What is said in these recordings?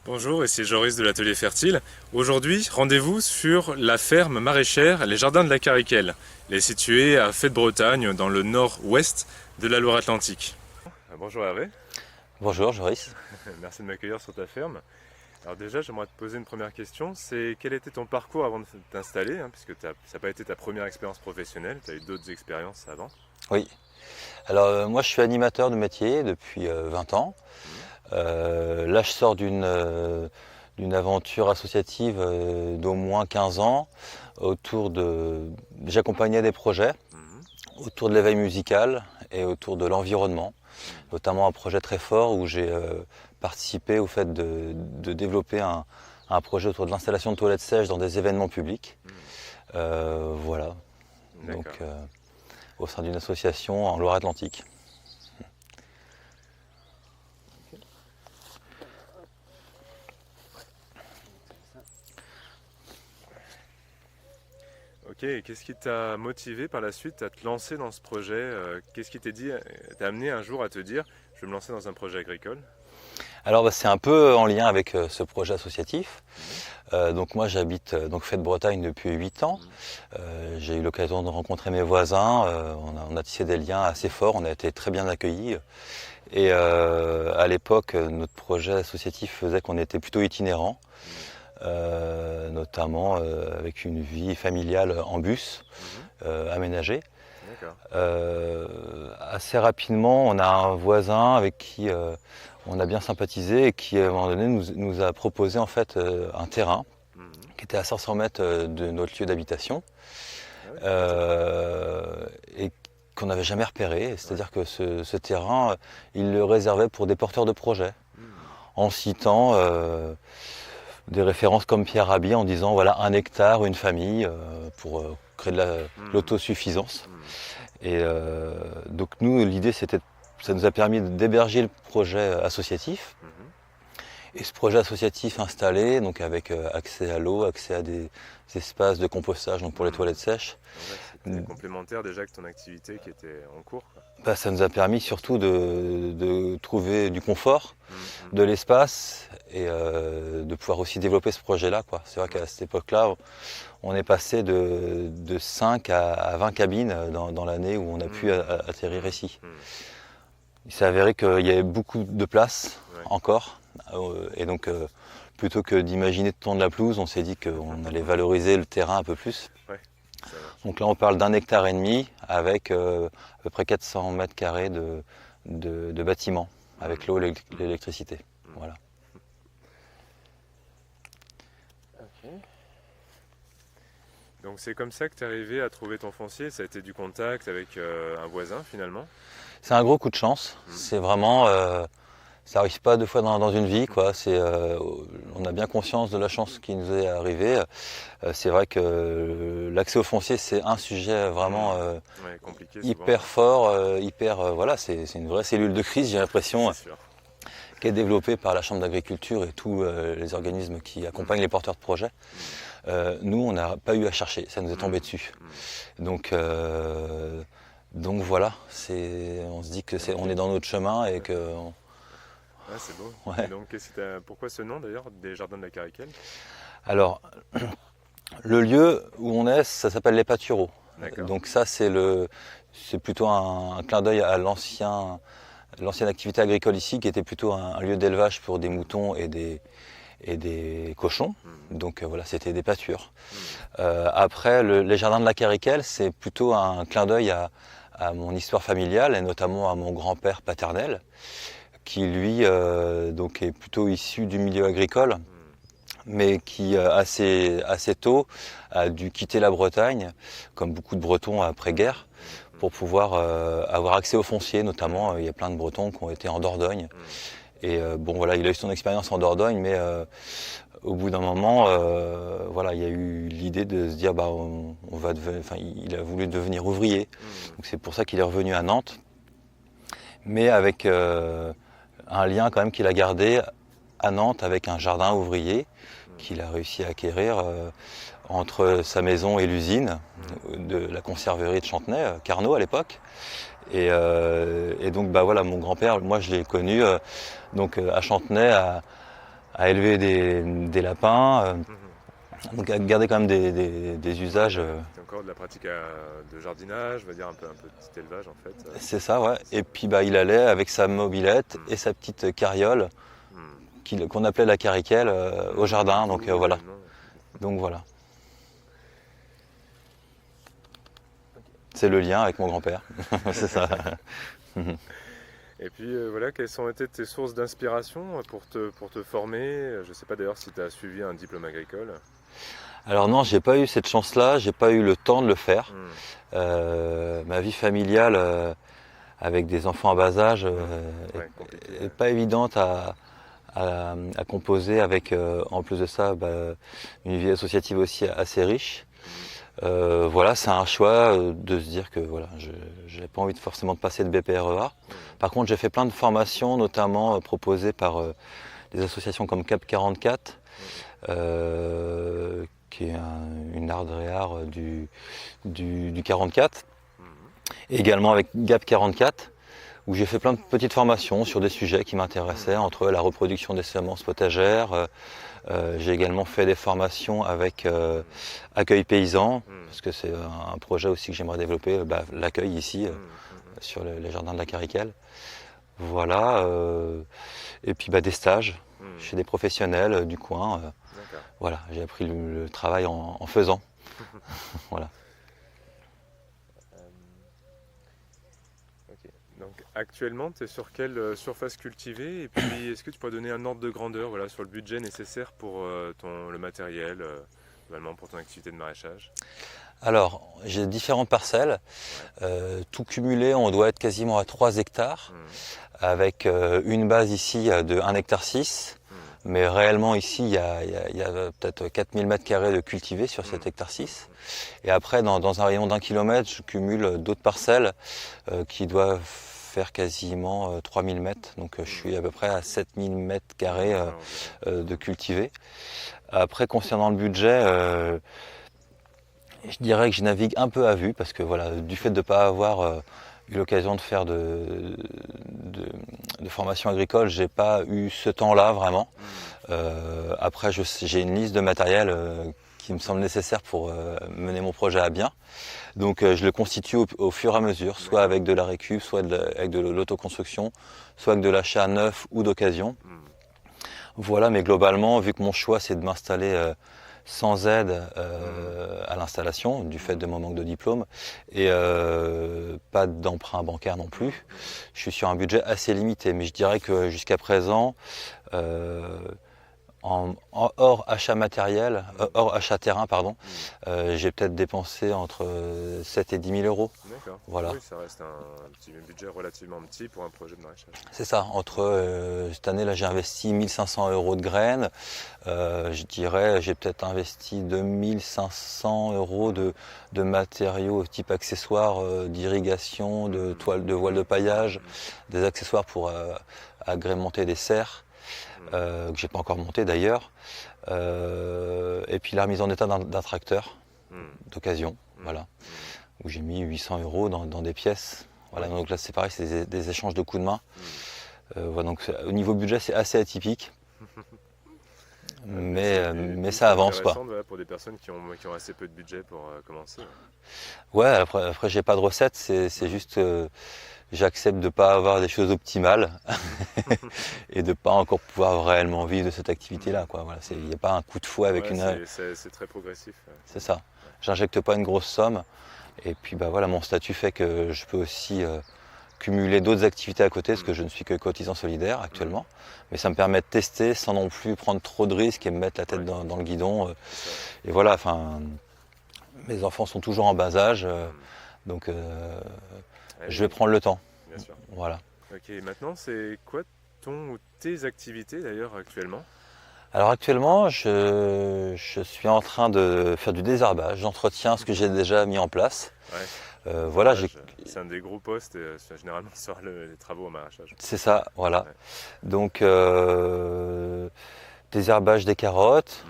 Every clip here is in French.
Bonjour, ici Joris de l'Atelier Fertile. Aujourd'hui, rendez-vous sur la ferme maraîchère Les Jardins de la Cariquelle. Elle est située à Fête-Bretagne, dans le nord-ouest de la Loire-Atlantique. Bonjour Hervé, Bonjour Joris. merci de m'accueillir sur ta ferme. Alors déjà, j'aimerais te poser une première question, c'est quel était ton parcours avant de t'installer, puisque ça n'a pas été ta première expérience professionnelle, tu as eu d'autres expériences avant. Oui. Alors moi je suis animateur de métier depuis 20 ans. Mhm, Là je sors d'une aventure associative d'au moins 15 ans autour de. J'accompagnais des projets mhm, autour de l'éveil musical et autour de l'environnement, mhm, notamment un projet très fort où j'ai participé au fait de développer un projet autour de l'installation de toilettes sèches dans des événements publics. Voilà. Donc d'accord. au sein d'une association en Loire-Atlantique. Ok, et qu'est-ce qui t'a motivé par la suite à te lancer dans ce projet qu'est-ce qui t'a amené un jour à te dire, je vais me lancer dans un projet agricole? Alors c'est un peu en lien avec ce projet associatif. Mhm, Donc moi j'habite donc Fête-Bretagne depuis 8 ans. mhm, J'ai eu l'occasion de rencontrer mes voisins. On a tissé des liens assez forts, on a été très bien accueillis. Et à l'époque, notre projet associatif faisait qu'on était plutôt itinérant, mhm, notamment avec une vie familiale en bus mhm, aménagée. d'accord. Assez rapidement, on a un voisin avec qui on a bien sympathisé et qui, à un moment donné, nous a proposé en fait un terrain Mhm. qui était à 500 mètres de notre lieu d'habitation Ah oui, pratique. et qu'on n'avait jamais repéré. Ouais. C'est-à-dire que ce terrain, il le réservait pour des porteurs de projets, Mhm, en citant des références comme Pierre Rabhi en disant voilà 1 hectare, une famille, pour créer de mhm, l'autosuffisance. mhm, Et donc nous, l'idée, ça nous a permis d'héberger le projet associatif. mhm. Et ce projet associatif installé, donc avec accès à l'eau, accès à des espaces de compostage donc pour les toilettes Mhm. sèches, Donc ouais, c'était complémentaire déjà que ton activité qui était en cours, quoi. bah, ça nous a permis surtout de trouver du confort, Mhm, mhm. de l'espace et de pouvoir aussi développer ce projet-là, quoi. C'est vrai Ouais. qu'à cette époque-là, on est passé de 5 à 20 cabines dans l'année où on a pu Mhm, atterrir mhm, ici. mhm. Il s'est avéré qu'il y avait beaucoup de place Ouais. encore. Et donc, plutôt que d'imaginer de tondre la pelouse, on s'est dit qu'on allait valoriser le terrain un peu plus. Ouais, ça marche. Donc là, on parle d'1,5 hectare avec à peu près 400 mètres carrés de bâtiments, avec Mhm, l'eau et mhm, l'électricité. mhm. Voilà. Ok. Donc c'est comme ça que tu es arrivé à trouver ton foncier, ça a été du contact avec un voisin finalement. C'est un gros coup de chance. Mhm. C'est vraiment, ça arrive pas 2 fois dans une vie, quoi. On a bien conscience de la chance qui nous est arrivée. C'est vrai que l'accès au foncier, c'est un sujet vraiment Mhm. Ouais, compliqué souvent, hyper ouais. fort, voilà, c'est une vraie cellule de crise, j'ai C'est l'impression, sûr. qui est développée par la Chambre d'agriculture et tous les organismes qui accompagnent Mhm, les porteurs de projets. mhm, Nous, on n'a pas eu à chercher, ça nous est tombé mhm, dessus. mhm. Donc, voilà, on se dit que on Ok. est dans notre chemin et que, Ah, c'est beau. Et ouais. donc, pourquoi ce nom d'ailleurs, des Jardins de la Cariquelle? Alors, le lieu où on est, ça s'appelle les Pâtureaux. D'accord. Donc ça, c'est plutôt un clin d'œil à l'ancienne activité agricole ici, qui était plutôt un lieu d'élevage pour des Mhm, moutons et des cochons. mhm, Donc voilà, c'était des pâtures. mhm, Après, les jardins de la Cariquelle, c'est plutôt un clin d'œil à mon histoire familiale et notamment à mon grand-père paternel, qui lui donc est plutôt issu du milieu agricole, mhm, mais qui assez tôt a dû quitter la Bretagne, comme beaucoup de Bretons après-guerre, mhm, pour pouvoir avoir accès au foncier. Notamment, mhm, il y a plein de Bretons qui ont été en Dordogne. mhm, Et bon, voilà, il a eu son expérience en Dordogne, mais au bout d'un moment, voilà, il y a eu l'idée de se dire, bah, enfin, il a voulu devenir ouvrier. mhm, Donc c'est pour ça qu'il est revenu à Nantes, mais avec un lien quand même qu'il a gardé à Nantes avec un jardin ouvrier mhm, qu'il a réussi à acquérir entre sa maison et l'usine mhm, de la conserverie de Chantenay, Carnot à l'époque. Et donc bah voilà, mon grand-père, moi je l'ai connu donc à Chantenay à élever des lapins, donc à garder quand même des usages. C'est encore de la pratique de jardinage, on va dire un peu de petit élevage en fait. C'est ça, ouais. Et puis il allait avec sa mobilette et sa petite carriole qu'on appelait la carriquelle au jardin. Donc voilà. Donc voilà. C'est le lien avec mon grand-père. C'est ça. Et puis voilà, quelles ont été tes sources d'inspiration pour te former? Je ne sais pas d'ailleurs si tu as suivi un diplôme agricole. Alors non, j'ai pas eu cette chance-là, j'ai pas eu le temps de le faire. Ma vie familiale avec des enfants à bas âge est pas évidente à composer avec en plus de ça une vie associative aussi assez riche. Voilà, c'est un choix de se dire que voilà, je n'avais pas envie forcément de passer de BPREA. Par contre, j'ai fait plein de formations, notamment proposées par des associations comme Cap 44, qui est une art du 44, et également avec Gap 44, où j'ai fait plein de petites formations sur des sujets qui m'intéressaient, entre la reproduction des semences potagères. J'ai également fait des formations avec Accueil Paysan, parce que c'est un projet aussi que j'aimerais développer, l'accueil ici, sur les jardins de la Cariquelle. Voilà, et puis des stages chez des professionnels du coin. Voilà, j'ai appris le travail en faisant. Voilà. Donc actuellement, tu es sur quelle surface cultivée? Et puis est-ce que tu pourrais donner un ordre de grandeur voilà, sur le budget nécessaire pour le matériel, pour ton activité de maraîchage? Alors, j'ai différentes parcelles. Tout cumulé, on doit être quasiment à 3 hectares, avec une base ici de 1,6 hectare. Mais réellement ici, il y a peut-être 4000 m² de cultivés sur cet hectare 6. Et après, dans un rayon d'1 kilomètre, je cumule d'autres parcelles qui doivent faire quasiment 3000 mètres. Donc je suis à peu près à 7000 m² de cultivés. Après, concernant le budget, je dirais que je navigue un peu à vue, parce que voilà, du fait de ne pas avoir eu l'occasion de faire de formation agricole, j'ai pas eu ce temps-là vraiment. Après, j'ai une liste de matériel qui me semble nécessaire pour mener mon projet à bien. Donc je le constitue au fur et à mesure, soit avec de la récup, soit avec de l'autoconstruction, soit avec de l'achat neuf ou d'occasion. Voilà, mais globalement, vu que mon choix c'est de m'installer sans aide à l'installation, du fait de mon manque de diplôme, et pas d'emprunt bancaire non plus, je suis sur un budget assez limité. Mais je dirais que jusqu'à présent, hors achat matériel, hors achat terrain, pardon, j'ai peut-être dépensé entre 7 et 10 000 euros. D'accord. Voilà. Oui, ça reste un petit budget relativement petit pour un projet de maraîchage. C'est ça. Cette année, là, j'ai investi 1500 euros de graines. Je dirais, j'ai peut-être investi 2500 euros de matériaux type accessoires d'irrigation, de voile de paillage, des accessoires pour agrémenter des serres. Que j'ai pas encore monté d'ailleurs, et puis la remise en état d'un tracteur d'occasion, voilà, où j'ai mis 800 euros dans des pièces. Voilà, donc là c'est pareil, c'est des échanges de coups de main. Voilà, donc au niveau budget c'est assez atypique, mais ça avance quoi. Pour des personnes qui ont assez peu de budget pour commencer. Ouais, après j'ai pas de recette, c'est juste j'accepte de ne pas avoir des choses optimales et de ne pas encore pouvoir réellement vivre de cette activité-là. Voilà, il n'y a pas un coup de fouet avec C'est très progressif. C'est ça. J'injecte pas une grosse somme. Et puis voilà, mon statut fait que je peux aussi cumuler d'autres activités à côté, parce que je ne suis que cotisant solidaire actuellement. Mais ça me permet de tester sans non plus prendre trop de risques et me mettre la tête dans le guidon. Et voilà, mes enfants sont toujours en bas âge. Donc je vais prendre le temps. Bien sûr. Voilà. Ok, maintenant c'est quoi ton ou tes activités d'ailleurs actuellement? Alors actuellement, je suis en train de faire du désherbage. J'entretiens ce que j'ai déjà mis en place. Ouais. Voilà, c'est un des gros postes généralement sur les travaux au maraîchage. C'est ça, voilà. Ouais. Donc désherbage des carottes,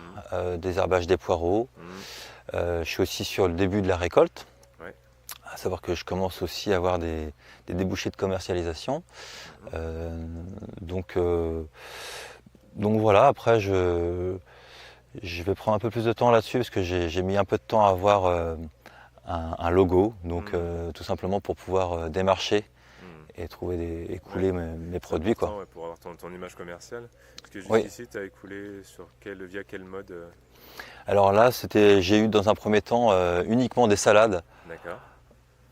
désherbage des poireaux. Je suis aussi sur le début de la récolte. Ouais. À savoir que je commence aussi à avoir des débouchés de commercialisation. Donc Donc voilà, après je vais prendre un peu plus de temps là-dessus parce que j'ai mis un peu de temps à avoir un logo, donc tout simplement pour pouvoir démarcher Hmm. et trouver Ouais, écouler mes c'est produits, quoi. important, ouais, pour avoir ton image commerciale. Est-ce que Oui. jusqu'ici, tu as écoulé via quel mode Alors là, j'ai eu dans un premier temps uniquement des salades. D'accord.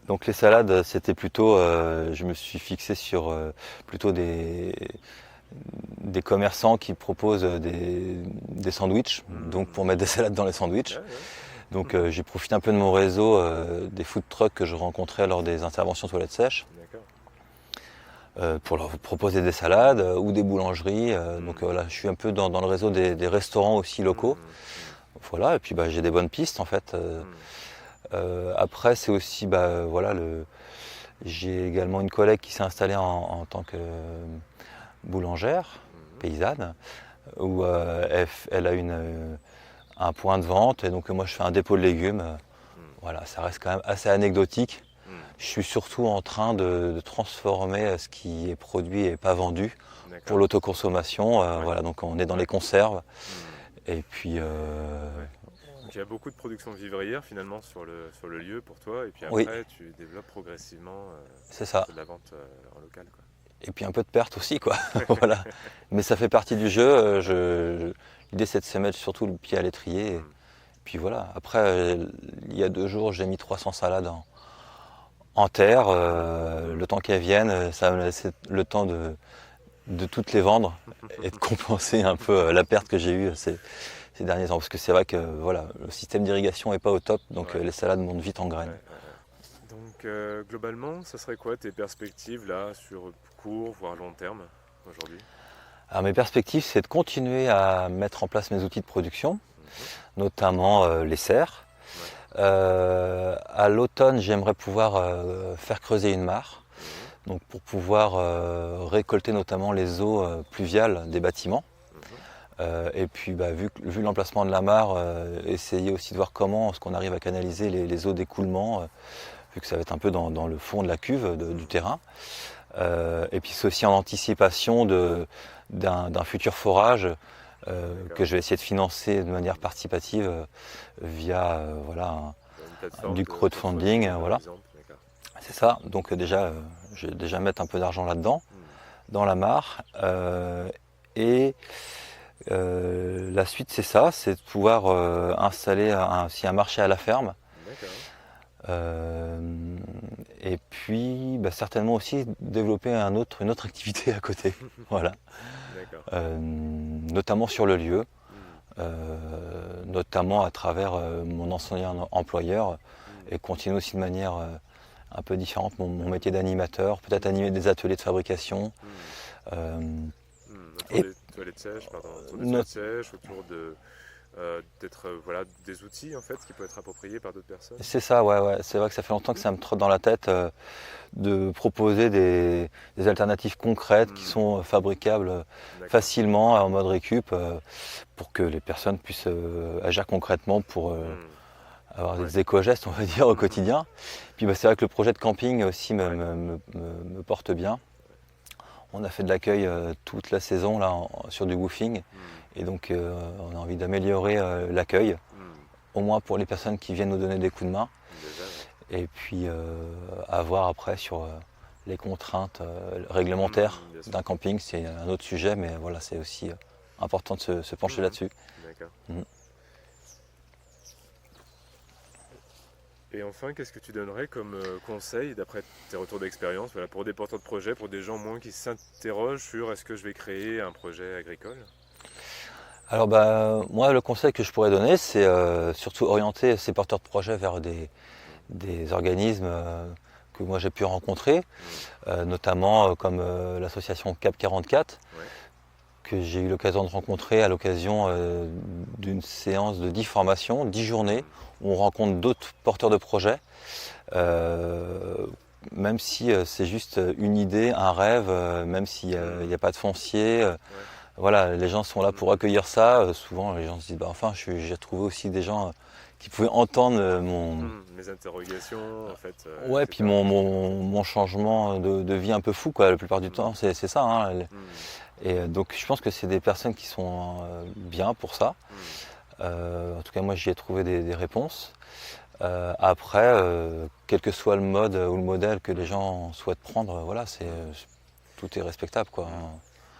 Donc les salades, c'était plutôt, je me suis fixé sur plutôt des commerçants qui proposent des sandwichs, donc pour Hmm. mettre des salades dans les Ouais, sandwichs. ouais. Donc j'ai profité un peu de mon réseau, des food trucks que je rencontrais lors des interventions toilettes sèches, D'accord. pour leur proposer des salades ou des boulangeries. Donc Hmm. voilà, je suis un peu dans le réseau des restaurants aussi locaux. Hmm. Hmm. Voilà, et puis bah, j'ai des bonnes pistes en fait. Hmm. Après, c'est aussi, bah, voilà, j'ai également une collègue qui s'est installée en tant que boulangère Hmm. paysanne, où elle a un point de vente, et donc moi je fais un dépôt de légumes. Hmm. Voilà, ça reste quand même assez anecdotique. Hmm. Je suis surtout en train de transformer ce qui est produit et pas vendu pour D'accord. l'autoconsommation. Ouais. Voilà, donc on est dans Ouais. les conserves. Hmm. Et puis, Ouais. Donc il y a beaucoup de production vivrière finalement sur le lieu pour toi, et puis oui, après tu développes progressivement c'est ça. de la vente en local, quoi. Et puis un peu de perte aussi, quoi. Voilà. Mais ça fait partie du jeu. L'idée, c'est de se mettre surtout le pied à l'étrier. Et Hmm. puis voilà. Après, il y a 2 jours, j'ai mis 300 salades en terre. Hmm. Le temps qu'elles viennent, ça va me laisser le temps de toutes les vendre et de compenser un peu la perte que j'ai eue ces derniers temps. Parce que c'est vrai que voilà, le système d'irrigation n'est pas au top, donc Ouais. les salades montent vite en Ouais, graines. ouais, ouais. Donc globalement, ça serait quoi tes perspectives là sur court voire long terme aujourd'hui? Alors mes perspectives, c'est de continuer à mettre en place mes outils de production, Mhm. notamment les serres. Ouais. À l'automne, j'aimerais pouvoir faire creuser une mare, Mhm. donc pour pouvoir récolter notamment les eaux pluviales des bâtiments. Mhm. Et puis bah, vu l'emplacement de la mare, essayer aussi de voir comment est-ce qu'on arrive à canaliser les eaux d'écoulement, vu que ça va être un peu dans le fond de la cuve du Mhm. terrain. Et puis c'est aussi en anticipation d'un futur forage que D'accord. je vais essayer de financer de manière participative via voilà, Une plateforme du de crowdfunding. crowdfunding par Voilà. exemple, d'accord. C'est ça. Donc déjà, je vais déjà mettre un peu d'argent là-dedans, Mhm. dans la mare. Et la suite, c'est ça, c'est de pouvoir installer aussi un marché à la ferme. D'accord. Euh, et puis bah, certainement aussi développer une autre activité à côté. Voilà. D'accord. Notamment sur le lieu, Mhm. notamment à travers mon ancien employeur, Mhm. et continuer aussi de manière un peu différente mon métier d'animateur, peut-être animer des ateliers de fabrication. Mhm. euh, Autour et des toilettes sèches, pardon, autour des not- toilettes sèches, autour de d'être voilà des outils en fait qui peuvent être appropriés par d'autres personnes. c'est ça, ouais, ouais. C'est vrai que ça fait longtemps que ça me trotte dans la tête de proposer des alternatives concrètes qui Mhm. sont fabricables D'accord. facilement en mode récup, pour que les personnes puissent agir concrètement pour Mhm. avoir Ouais. des éco-gestes, on va dire, au Mhm. quotidien. Puis bah, c'est vrai que le projet de camping aussi Ouais. me porte bien. On a fait de l'accueil toute la saison là, sur du woofing, Mhm. et donc on a envie d'améliorer l'accueil, Mhm. au moins pour les personnes qui viennent nous donner des coups de main, Déjà, ouais. et puis à voir après sur les contraintes réglementaires Bien sûr. d'un camping, c'est un autre sujet, mais voilà, c'est aussi important de se pencher Mhm. là-dessus. D'accord. Mhm. Et enfin, qu'est-ce que tu donnerais comme conseil, d'après tes retours d'expérience, voilà, pour des porteurs de projets, pour des gens moins qui s'interrogent sur est-ce que je vais créer un projet agricole? Alors bah, moi, le conseil que je pourrais donner, c'est surtout orienter ces porteurs de projets vers Mhm. des organismes que moi j'ai pu rencontrer, Mhm. notamment comme l'association CAP 44, Ouais. que j'ai eu l'occasion de rencontrer à l'occasion d'une séance de 10 formations, 10 journées, Mhm. où on rencontre d'autres porteurs de projets. Euh, Même si c'est juste une idée, un rêve, même s'il n'y Mhm. a pas de foncier, Ouais. voilà, les gens sont là pour Mhm. accueillir ça. Souvent, les gens se disent, bah, enfin, j'ai retrouvé aussi des gens qui pouvaient entendre Mes interrogations, en fait, ouais, puis etc. mon changement de vie un peu fou, quoi. La plupart du temps, Mhm. c'est ça, hein. Mhm. Et donc je pense que c'est des personnes qui sont bien pour ça. En tout cas, moi j'y ai trouvé des réponses. Après, quel que soit le mode ou le modèle que les gens souhaitent prendre, voilà, tout est respectable, quoi.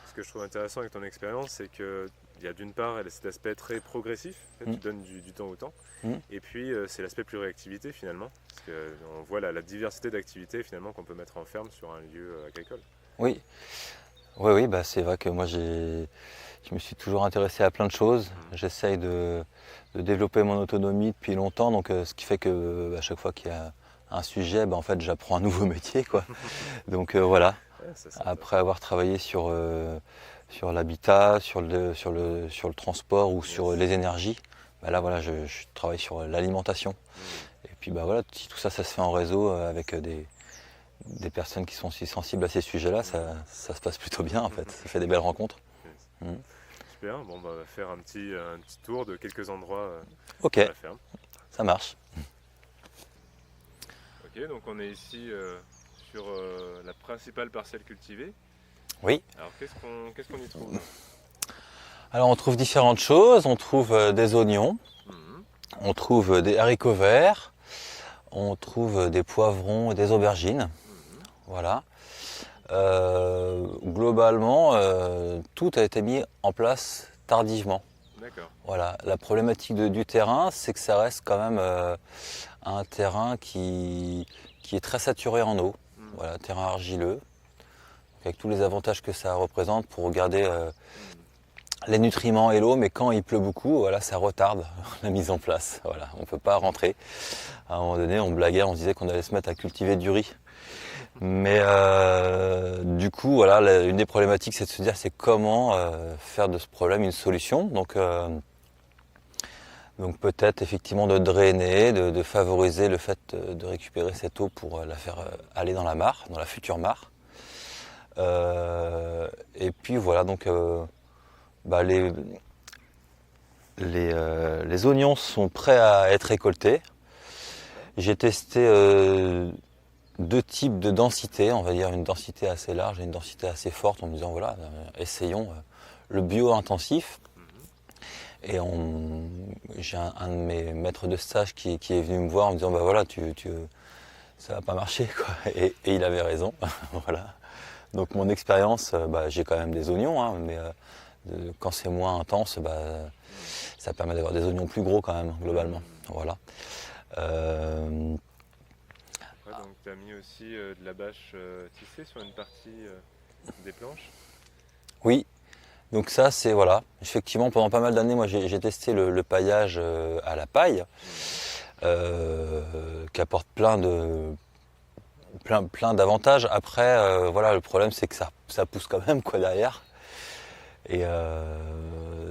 Ce que je trouve intéressant avec ton expérience, c'est que il y a d'une part cet aspect très progressif, tu donnes du temps au temps, et puis c'est l'aspect plus réactivité finalement, parce qu'on voit la diversité d'activités finalement qu'on peut mettre en ferme sur un lieu agricole. Oui, oui, bah, c'est vrai que moi je me suis toujours intéressé à plein de choses. J'essaye de développer mon autonomie depuis longtemps, donc ce qui fait que à chaque fois qu'il y a un sujet, bah, en fait j'apprends un nouveau métier, quoi. Donc voilà. Ouais, Après avoir travaillé sur l'habitat, sur le transport ou sur les énergies, bah là voilà, je travaille sur l'alimentation. Et puis bah voilà, si tout ça, ça se fait en réseau avec des personnes qui sont aussi sensibles à ces sujets-là, ça se passe plutôt bien en fait. Ça fait des belles rencontres. Super, bon, bah, on va faire un petit tour de quelques endroits Ok, de la ferme. ça marche. Ok, donc on est ici sur la principale parcelle cultivée. Oui. Alors qu'est-ce qu'on y trouve? Alors on trouve différentes choses. On trouve des oignons, on trouve des haricots verts, on trouve des poivrons et des aubergines. Voilà. Globalement, tout a été mis en place tardivement. D'accord. Voilà. La problématique du terrain, c'est que ça reste quand même un terrain qui est très saturé en eau. Voilà, terrain argileux, avec tous les avantages que ça représente pour garder les nutriments et l'eau, mais quand il pleut beaucoup, voilà, ça retarde la mise en place. Voilà, on ne peut pas rentrer. À un moment donné, on blaguait, on se disait qu'on allait se mettre à cultiver du riz. Mais du coup, voilà, une des problématiques, c'est de se dire c'est comment faire de ce problème une solution. Donc peut-être effectivement de drainer, de favoriser le fait de récupérer cette eau pour la faire aller dans la mare, dans la future mare. Et puis voilà, donc bah, les oignons sont prêts à être récoltés. J'ai testé deux types de densité, on va dire une densité assez large et une densité assez forte en me disant voilà, essayons le bio-intensif. Et j'ai un de mes maîtres de stage qui est venu me voir en me disant bah voilà, ça va pas marcher, quoi. Et il avait raison. Voilà. Donc mon expérience, bah, j'ai quand même des oignons, hein, mais quand c'est moins intense, bah, ça permet d'avoir des oignons plus gros quand même, globalement. Voilà. Ouais, donc tu as mis aussi de la bâche tissée sur une partie des planches. Oui, donc ça c'est voilà. Effectivement, pendant pas mal d'années, moi j'ai testé le paillage à la paille, qui apporte plein d'avantages. Après, voilà, le problème c'est que ça pousse quand même, quoi, derrière. Et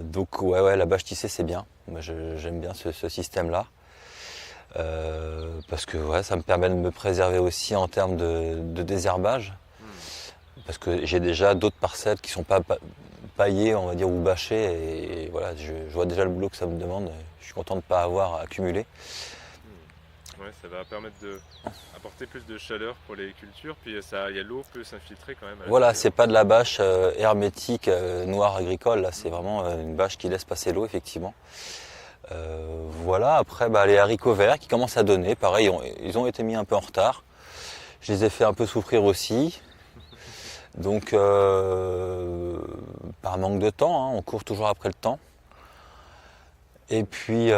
donc ouais, la bâche tissée c'est bien. Moi j'aime bien ce système-là. Parce que ouais, ça me permet de me préserver aussi en termes de désherbage. Parce que j'ai déjà d'autres parcelles qui ne sont pas paillées, on va dire, ou bâchées. Et voilà, je vois déjà le boulot que ça me demande. Je suis content de ne pas avoir accumulé. Ouais, ça va permettre d'apporter plus de chaleur pour les cultures, puis l'eau peut s'infiltrer quand même. Voilà, c'est pas de la bâche hermétique noire agricole, là c'est vraiment une bâche qui laisse passer l'eau, effectivement. Voilà, après bah, les haricots verts qui commencent à donner, pareil, ils ont été mis un peu en retard. Je les ai fait un peu souffrir aussi. Donc par manque de temps, hein, on court toujours après le temps. Et puis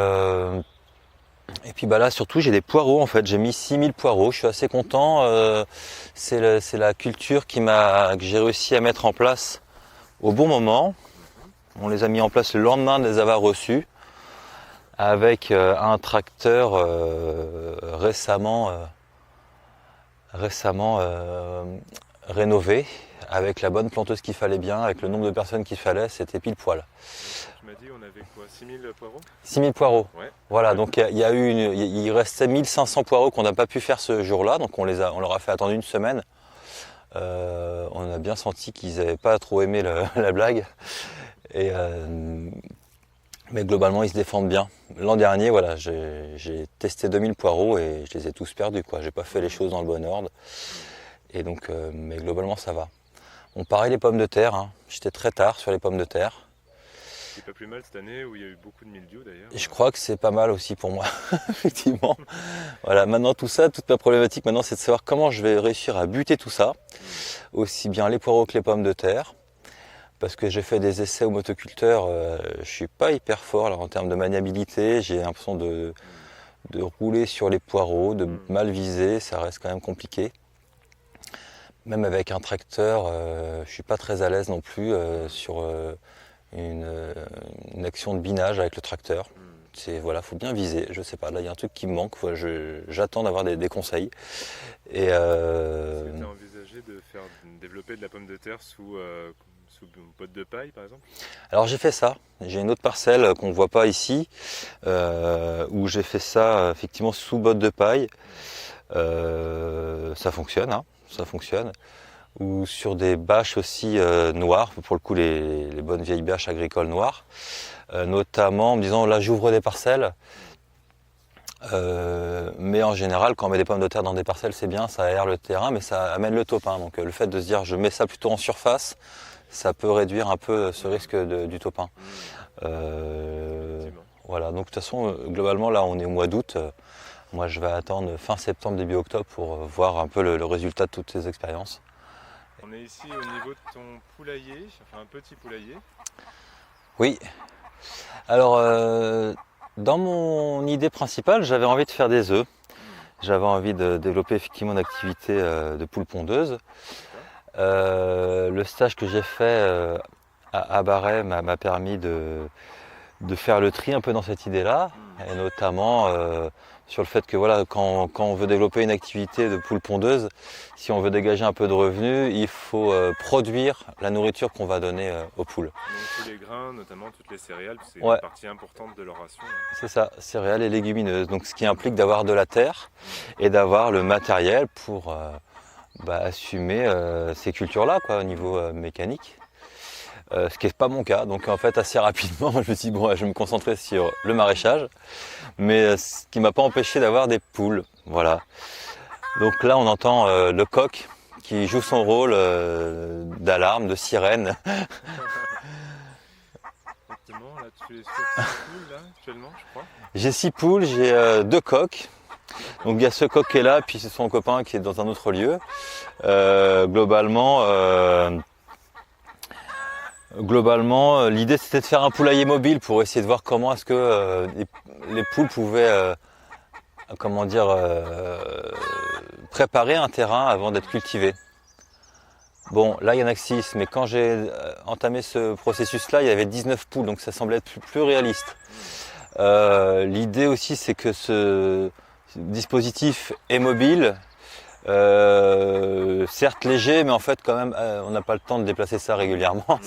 bah là surtout j'ai des poireaux en fait, j'ai mis 6000 poireaux, je suis assez content. C'est la culture que j'ai réussi à mettre en place au bon moment. On les a mis en place le lendemain de les avoir reçus, avec un tracteur récemment rénové, avec la bonne planteuse qu'il fallait bien, avec le nombre de personnes qu'il fallait, c'était pile poil. Tu m'as dit on avait quoi, 6000 poireaux? 6000 poireaux. Ouais. Voilà, donc il restait 1500 poireaux qu'on n'a pas pu faire ce jour-là, donc on leur a fait attendre une semaine. On a bien senti qu'ils n'avaient pas trop aimé la blague. Mais globalement, ils se défendent bien. L'an dernier, voilà, j'ai testé 2000 poireaux et je les ai tous perdus, quoi. J'ai pas fait les choses dans le bon ordre. Et donc, mais globalement, ça va. On pareil les pommes de terre, hein. J'étais très tard sur les pommes de terre. C'est pas plus mal cette année où il y a eu beaucoup de mildiou d'ailleurs. Et je crois que c'est pas mal aussi pour moi, effectivement. Voilà, maintenant tout ça, toute ma problématique maintenant, c'est de savoir comment je vais réussir à buter tout ça, aussi bien les poireaux que les pommes de terre, parce que j'ai fait des essais au motoculteur, je suis pas hyper fort alors, en termes de maniabilité, j'ai l'impression de rouler sur les poireaux, de mal viser, ça reste quand même compliqué. Même avec un tracteur, je suis pas très à l'aise non plus sur une action de binage avec le tracteur. Voilà, faut bien viser. Je sais pas, là il y a un truc qui me manque. J'attends d'avoir des conseils. Et Est-ce que tu as envisagé de faire développer de la pomme de terre sous une botte de paille par exemple? Alors j'ai fait ça. J'ai une autre parcelle qu'on ne voit pas ici, où j'ai fait ça effectivement sous botte de paille. Ça fonctionne, hein, ça fonctionne. Ou sur des bâches aussi noires, pour le coup les bonnes vieilles bâches agricoles noires, notamment en me disant là j'ouvre des parcelles, mais en général quand on met des pommes de terre dans des parcelles c'est bien, ça aère le terrain mais ça amène le topin, donc le fait de se dire je mets ça plutôt en surface, ça peut réduire un peu ce risque du topin. Voilà, donc de toute façon globalement là on est au mois d'août, moi je vais attendre fin septembre, début octobre pour voir un peu le résultat de toutes ces expériences. On est ici au niveau de ton poulailler, enfin un petit poulailler. Oui. Alors, dans mon idée principale, j'avais envie de faire des œufs. J'avais envie de développer effectivement une activité de poule pondeuse. Le stage que j'ai fait à Barret m'a permis de faire le tri un peu dans cette idée-là, et notamment sur le fait que voilà, quand on veut développer une activité de poule pondeuse, si on veut dégager un peu de revenus, il faut produire la nourriture qu'on va donner aux poules. Donc tous les grains, notamment toutes les céréales, c'est Ouais. une partie importante de leur ration. C'est ça, céréales et légumineuses. Donc ce qui implique d'avoir de la terre et d'avoir le matériel pour assumer ces cultures-là au niveau mécanique. Ce qui n'est pas mon cas. Donc en fait assez rapidement, je me suis dit bon, je vais me concentrer sur le maraîchage. Mais ce qui ne m'a pas empêché d'avoir des poules. Voilà. Donc là on entend le coq qui joue son rôle d'alarme, de sirène. Exactement, là tu es sur 6 poules là, actuellement je crois. J'ai 6 poules, j'ai 2 coqs. Donc il y a ce coq qui est là, puis c'est son copain qui est dans un autre lieu. Globalement, l'idée c'était de faire un poulailler mobile pour essayer de voir comment est-ce que les poules pouvaient préparer un terrain avant d'être cultivées. Bon, là il y en a que 6, mais quand j'ai entamé ce processus-là, il y avait 19 poules, donc ça semblait être plus réaliste. L'idée aussi c'est que ce dispositif est mobile, certes léger, mais en fait quand même on n'a pas le temps de déplacer ça régulièrement,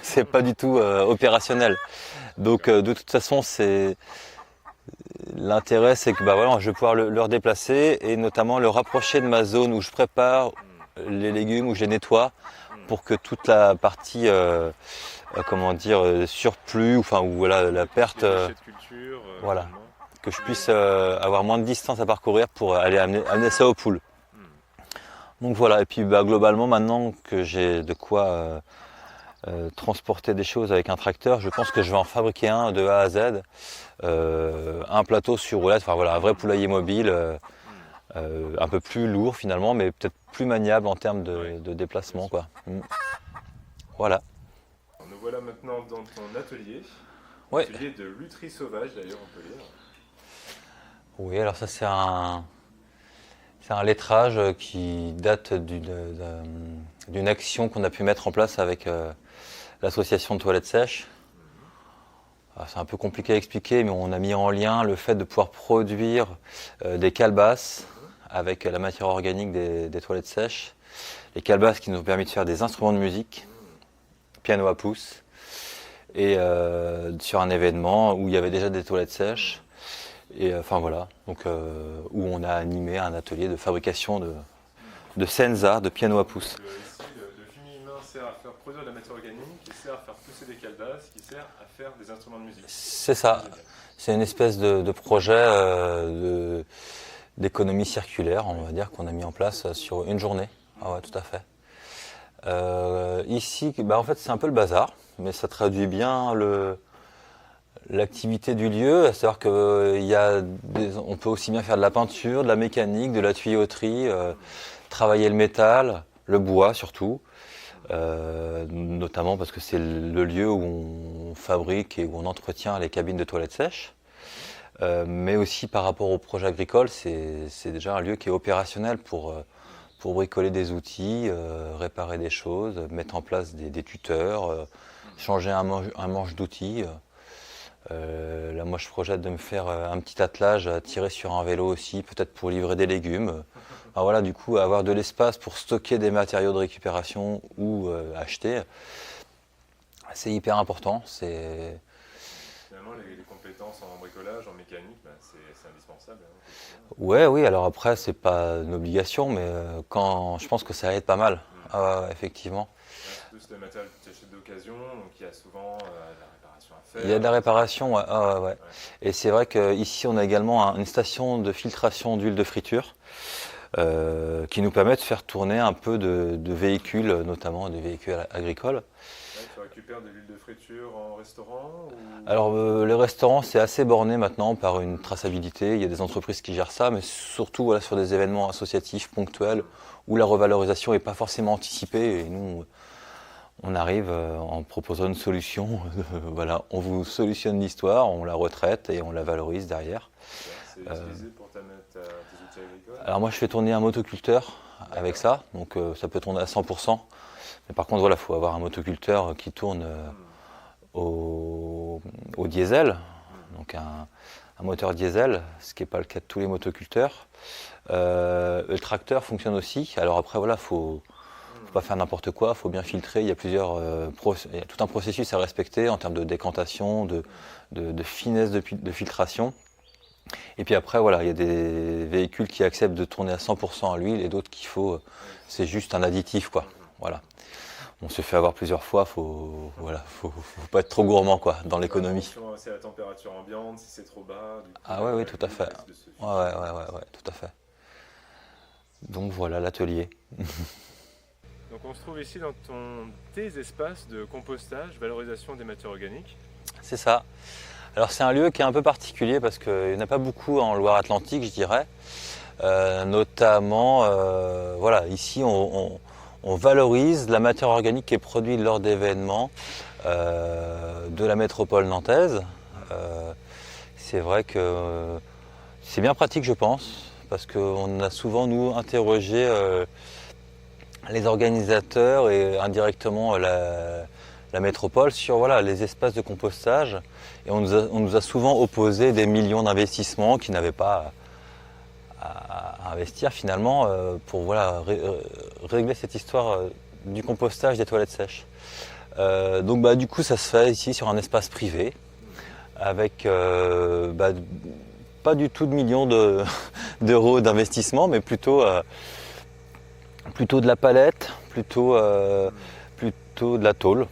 c'est pas du tout opérationnel. Donc de toute façon l'intérêt c'est que je vais pouvoir le redéplacer et notamment le rapprocher de ma zone où je prépare les légumes, où je les nettoie, pour que toute la partie surplus, ou la perte, voilà, que je puisse avoir moins de distance à parcourir pour aller amener ça aux poules. Donc voilà, et puis globalement maintenant que j'ai de quoi transporter des choses avec un tracteur, je pense que je vais en fabriquer un de A à Z, un plateau sur roulette, un vrai poulailler mobile, un peu plus lourd finalement, mais peut-être plus maniable en termes de déplacement, quoi. Voilà. Nous voilà maintenant dans ton atelier, Ouais. Atelier de lutherie sauvage d'ailleurs on peut lire. Oui, alors ça c'est un lettrage qui date d'une action qu'on a pu mettre en place avec l'association de toilettes sèches. C'est un peu compliqué à expliquer, mais on a mis en lien le fait de pouvoir produire des calebasses avec la matière organique des toilettes sèches. Les calebasses qui nous ont permis de faire des instruments de musique, piano à pouce, et sur un événement où il y avait déjà des toilettes sèches. Et donc où on a animé un atelier de fabrication de senza, de piano à pouce. Ici, le fumier humain sert à faire produire de la matière organique, qui sert à faire pousser des calebasses, qui sert à faire des instruments de musique. C'est ça, c'est une espèce de projet d'économie circulaire, on va dire, qu'on a mis en place sur une journée. Ah ouais, tout à fait. Ici, bah, en fait, c'est un peu le bazar, mais ça traduit bien l'activité du lieu, à savoir on peut aussi bien faire de la peinture, de la mécanique, de la tuyauterie, travailler le métal, le bois surtout, notamment parce que c'est le lieu où on fabrique et où on entretient les cabines de toilettes sèches. Mais aussi par rapport au projet agricole, c'est déjà un lieu qui est opérationnel pour bricoler des outils, réparer des choses, mettre en place des tuteurs, changer un manche d'outils. Là, moi, je projette de me faire un petit attelage à tirer sur un vélo aussi, peut-être pour livrer des légumes. Enfin, voilà, du coup, avoir de l'espace pour stocker des matériaux de récupération ou acheter, c'est hyper important. Finalement, les compétences en bricolage, en mécanique, bah, c'est indispensable. Hein, Ouais, oui, alors après, c'est pas une obligation, mais je pense que ça aide pas mal. Mm. Ah, ouais, effectivement. Surtout si c'est des matériels que tu achètes d'occasion, donc il y a souvent de la réparation à faire. Il y a de la réparation, ouais. Ah, ouais, ouais. Et c'est vrai qu'ici, on a également une station de filtration d'huile de friture qui nous permet de faire tourner un peu de véhicules, notamment des véhicules agricoles. Ouais, tu récupères de l'huile de friture en restaurant ou... Alors, les restaurants, c'est assez borné maintenant par une traçabilité. Il y a des entreprises qui gèrent ça, mais surtout voilà, sur des événements associatifs ponctuels où la revalorisation n'est pas forcément anticipée. Et nous, on arrive en proposant une solution. Voilà, on vous solutionne l'histoire, on la retraite et on la valorise derrière. C'est utilisé pour tes outils agricoles? Alors moi, je fais tourner un motoculteur avec ça, donc ça peut tourner à 100%. Mais par contre, voilà, il faut avoir un motoculteur qui tourne au diesel, donc un moteur diesel, ce qui n'est pas le cas de tous les motoculteurs. Le tracteur fonctionne aussi. Alors après, voilà, faut pas faire n'importe quoi, il faut bien filtrer. Il y a il y a tout un processus à respecter en termes de décantation, de finesse de filtration. Et puis après, voilà, il y a des véhicules qui acceptent de tourner à 100% à l'huile et d'autres c'est juste un additif, quoi. Voilà. On se fait avoir plusieurs fois, faut pas être trop gourmand, quoi, dans l'économie. C'est la température ambiante, si c'est trop bas. Du coup, Ah ouais, oui, tout à fait. Ouais, tout à fait. Donc voilà l'atelier. Donc on se trouve ici dans tes espaces de compostage, valorisation des matières organiques. C'est ça. Alors c'est un lieu qui est un peu particulier parce qu'il n'y en a pas beaucoup en Loire-Atlantique, je dirais. Notamment, voilà, ici on valorise la matière organique qui est produite lors d'événements de la métropole nantaise. C'est vrai que c'est bien pratique, je pense, parce qu'on a souvent, nous, interrogé les organisateurs et indirectement la métropole sur voilà, les espaces de compostage. Et on nous a souvent opposé des millions d'investissements qui n'avaient pas à investir finalement pour voilà, régler cette histoire du compostage des toilettes sèches. Donc bah, du coup ça se fait ici sur un espace privé avec pas du tout de millions d'euros d'investissement, mais plutôt de la palette, plutôt de la tôle.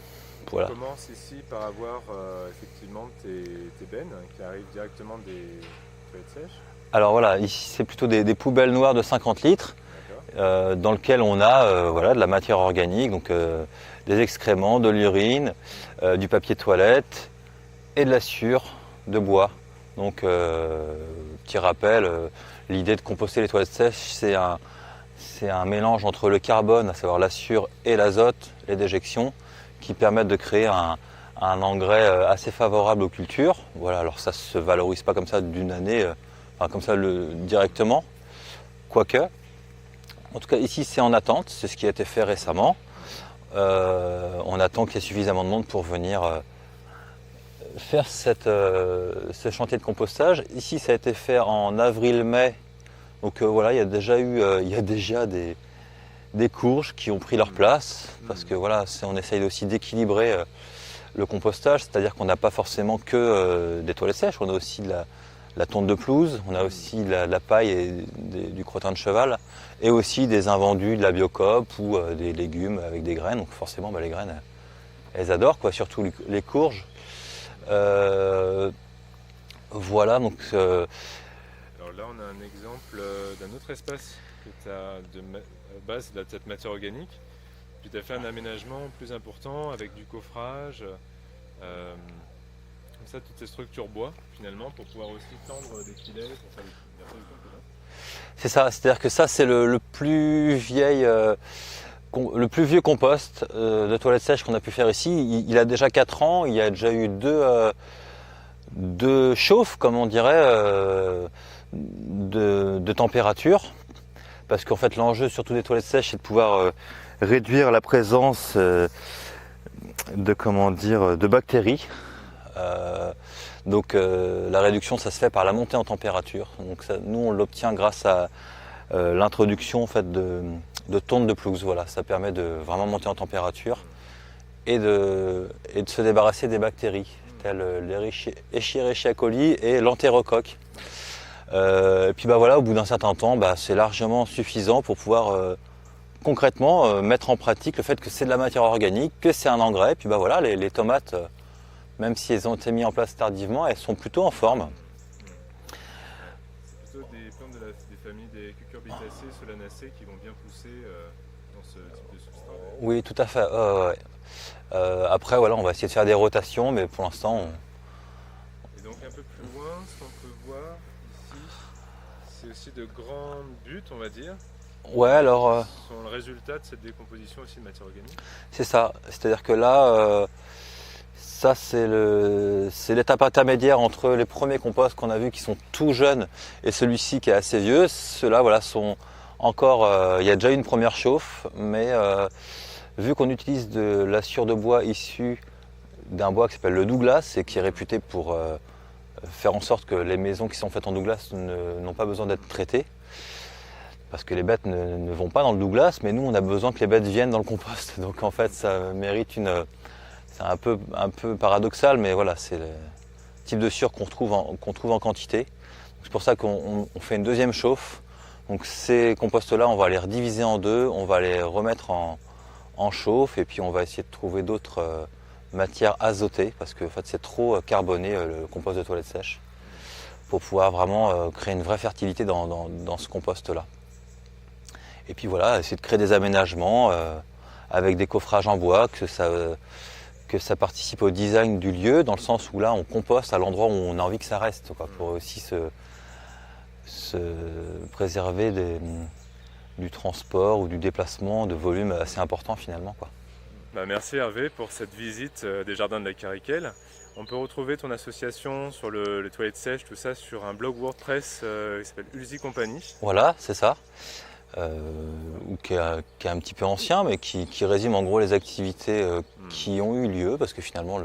Voilà. On commence ici par avoir effectivement tes bennes qui arrivent directement des toilettes sèches. Alors voilà, ici c'est plutôt des poubelles noires de 50 litres dans lesquelles on a voilà, de la matière organique, donc des excréments, de l'urine, du papier toilette et de la sciure de bois. Donc petit rappel, l'idée de composter les toilettes sèches, c'est un mélange entre le carbone, à savoir la sciure, et l'azote, les déjections, qui permettent de créer un engrais assez favorable aux cultures. Voilà, alors ça ne se valorise pas comme ça d'une année, comme ça directement, quoique. En tout cas ici c'est en attente, c'est ce qui a été fait récemment. On attend qu'il y ait suffisamment de monde pour venir faire ce chantier de compostage. Ici ça a été fait en avril-mai, donc voilà, il y a déjà des courges qui ont pris leur place, parce que voilà, on essaye aussi d'équilibrer le compostage, c'est-à-dire qu'on n'a pas forcément que des toilettes sèches, on a aussi de la tonte de pelouse, on a aussi de la paille et du crottin de cheval, et aussi des invendus, de la biocope ou des légumes avec des graines. Donc forcément, les graines, elles adorent, quoi, surtout les courges. Voilà, donc... Alors là, on a un exemple d'un autre espace que tu as de base de cette matière organique. Puis tu as fait un aménagement plus important avec du coffrage, comme ça toutes ces structures bois finalement pour pouvoir aussi tendre des filets pour faire des reproductions de couleurs. C'est ça, c'est-à-dire que ça c'est le plus le plus vieux compost de toilettes sèches qu'on a pu faire ici. Il a déjà 4 ans, il y a déjà eu deux chauffes, comme on dirait, de température. Parce qu'en fait l'enjeu surtout des toilettes sèches c'est de pouvoir réduire la présence de bactéries. Donc la réduction ça se fait par la montée en température. Donc ça, nous on l'obtient grâce à l'introduction en fait, de tonte de pelouse. Voilà, ça permet de vraiment monter en température et de se débarrasser des bactéries telles l'Escherichia coli et l'entérocoque. Et puis bah voilà, au bout d'un certain temps, c'est largement suffisant pour pouvoir concrètement mettre en pratique le fait que c'est de la matière organique, que c'est un engrais. Et puis bah voilà, les tomates, même si elles ont été mises en place tardivement, elles sont plutôt en forme. C'est plutôt des plantes des familles des cucurbitacées, solanacées qui vont bien pousser dans ce type de substrat. Oui, tout à fait. Ouais. Après, voilà, on va essayer de faire des rotations, mais pour l'instant, Et donc un peu plus loin, ce qu'on peut voir ici, c'est aussi de grandes buttes, on va dire. ouais, alors Qui sont le résultat de cette décomposition aussi de matière organique. c'est ça. C'est-à-dire que là, ça c'est l'étape intermédiaire entre les premiers composts qu'on a vus qui sont tout jeunes et celui-ci qui est assez vieux. Ceux-là, voilà, sont encore. Il y a déjà eu une première chauffe, mais vu qu'on utilise de la sciure de bois issue d'un bois qui s'appelle le Douglas et qui est réputé pour faire en sorte que les maisons qui sont faites en Douglas n'ont pas besoin d'être traitées. Parce que les bêtes ne vont pas dans le Douglas, mais nous on a besoin que les bêtes viennent dans le compost. Donc en fait ça mérite c'est un peu paradoxal, mais voilà, c'est le type de sciure qu'on trouve en quantité. C'est pour ça qu'on fait une deuxième chauffe. Donc ces composts-là, on va les rediviser en deux, on va les remettre en chauffe et puis on va essayer de trouver d'autres matières azotées parce que en fait, c'est trop carboné le compost de toilette sèche pour pouvoir vraiment créer une vraie fertilité dans ce compost-là. Et puis voilà, essayer de créer des aménagements avec des coffrages en bois, que ça participe au design du lieu, dans le sens où là on composte à l'endroit où on a envie que ça reste, quoi, pour aussi se préserver du transport ou du déplacement de volume assez important finalement, quoi. Merci Hervé pour cette visite des jardins de la Cariquelle. On peut retrouver ton association sur les toilettes sèches, tout ça, sur un blog WordPress qui s'appelle Ulzi Compagnie. Voilà, c'est ça. Qui est un petit peu ancien, mais qui résume en gros les activités qui ont eu lieu, parce que finalement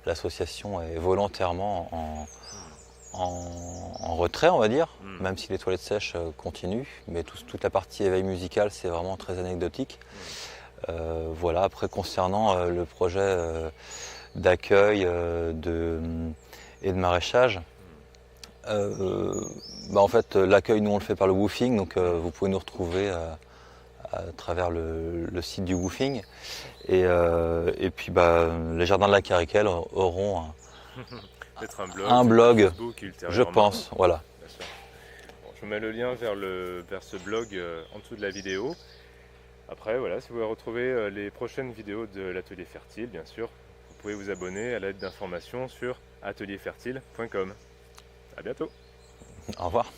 l'association est volontairement en retrait, on va dire, même si les toilettes sèches continuent, mais toute la partie éveil musical, c'est vraiment très anecdotique. Voilà, après concernant le projet d'accueil et de maraîchage, en fait l'accueil nous on le fait par le woofing, donc vous pouvez nous retrouver à travers le site du woofing et puis les jardins de la Cariquelle auront un blog Facebook, je pense, voilà. Bon, je vous mets le lien vers ce blog en dessous de la vidéo. Après voilà, si vous voulez retrouver les prochaines vidéos de l'atelier fertile, bien sûr, vous pouvez vous abonner à l'aide d'informations sur atelierfertile.com. À bientôt. Au revoir.